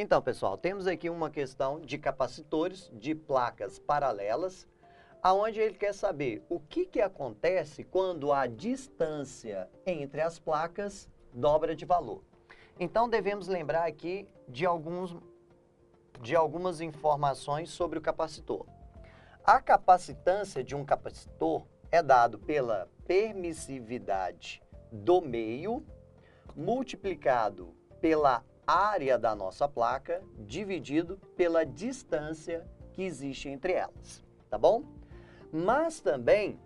Então, pessoal, temos aqui uma questão de capacitores de placas paralelas, aonde ele quer saber o que acontece quando a distância entre as placas dobra de valor. Então, devemos lembrar aqui de algumas informações sobre o capacitor. A capacitância de um capacitor é dado pela permissividade do meio multiplicado pela área da nossa placa dividido pela distância que existe entre elas, tá bom? Mas também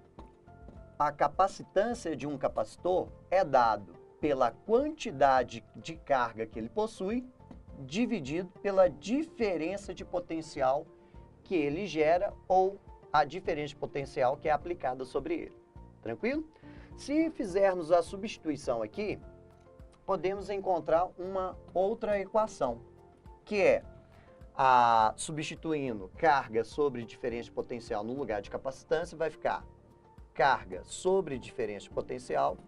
a capacitância de um capacitor é dado pela quantidade de carga que ele possui dividido pela diferença de potencial que ele gera ou a diferença de potencial que é aplicada sobre ele. Tranquilo? Se fizermos a substituição aqui, podemos encontrar uma outra equação, que é substituindo carga sobre diferença de potencial no lugar de capacitância, vai ficar carga sobre diferença de potencial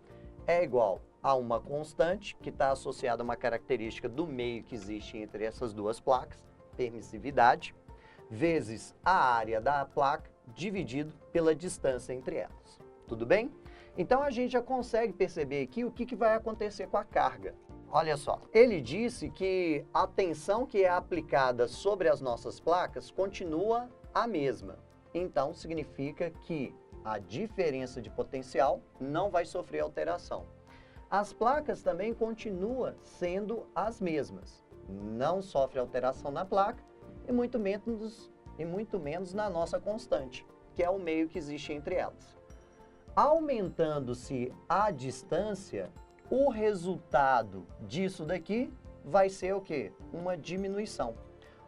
é igual a uma constante que está associada a uma característica do meio que existe entre essas duas placas, permissividade, vezes a área da placa dividido pela distância entre elas. Tudo bem? Então, a gente já consegue perceber aqui o que vai acontecer com a carga. Olha só, ele disse que a tensão que é aplicada sobre as nossas placas continua a mesma. Então, significa que a diferença de potencial não vai sofrer alteração. As placas também continuam sendo as mesmas. Não sofre alteração na placa e muito menos na nossa constante, que é o meio que existe entre elas. Aumentando-se a distância, o resultado disso daqui vai ser o quê? Uma diminuição.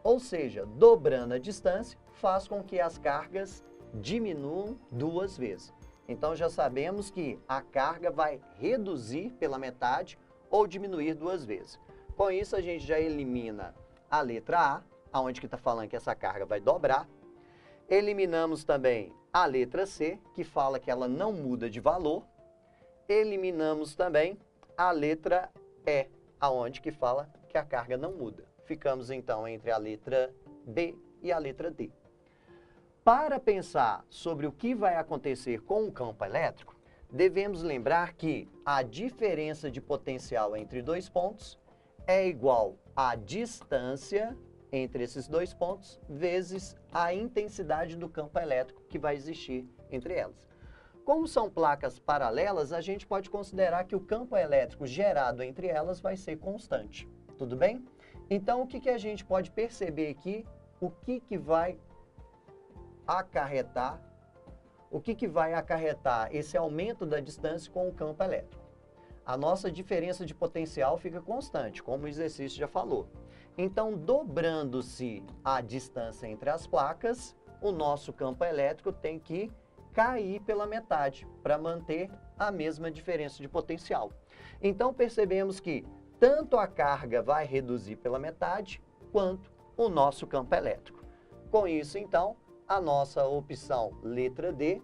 Ou seja, dobrando a distância faz com que as cargas diminuam duas vezes. Então já sabemos que a carga vai reduzir pela metade ou diminuir duas vezes. Com isso a gente já elimina a letra A, onde que está falando que essa carga vai dobrar. Eliminamos também a letra C, que fala que ela não muda de valor. Eliminamos também a letra E, aonde que fala que a carga não muda. Ficamos então entre a letra B e a letra D. Para pensar sobre o que vai acontecer com o campo elétrico, devemos lembrar que a diferença de potencial entre dois pontos é igual à distância entre esses dois pontos vezes a intensidade do campo elétrico que vai existir entre elas. Como são placas paralelas, a gente pode considerar que o campo elétrico gerado entre elas vai ser constante. Tudo bem? Então, o que a gente pode perceber aqui? O que vai acarretar esse aumento da distância com o campo elétrico? A nossa diferença de potencial fica constante, como o exercício já falou. Então, dobrando-se a distância entre as placas, o nosso campo elétrico tem que cair pela metade para manter a mesma diferença de potencial. Então, percebemos que tanto a carga vai reduzir pela metade, quanto o nosso campo elétrico. Com isso, então, a nossa opção letra D,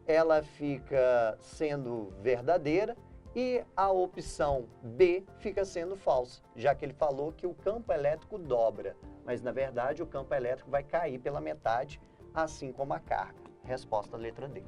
ela fica sendo verdadeira e a opção B fica sendo falsa, já que ele falou que o campo elétrico dobra, mas na verdade o campo elétrico vai cair pela metade, assim como a carga. Resposta letra D.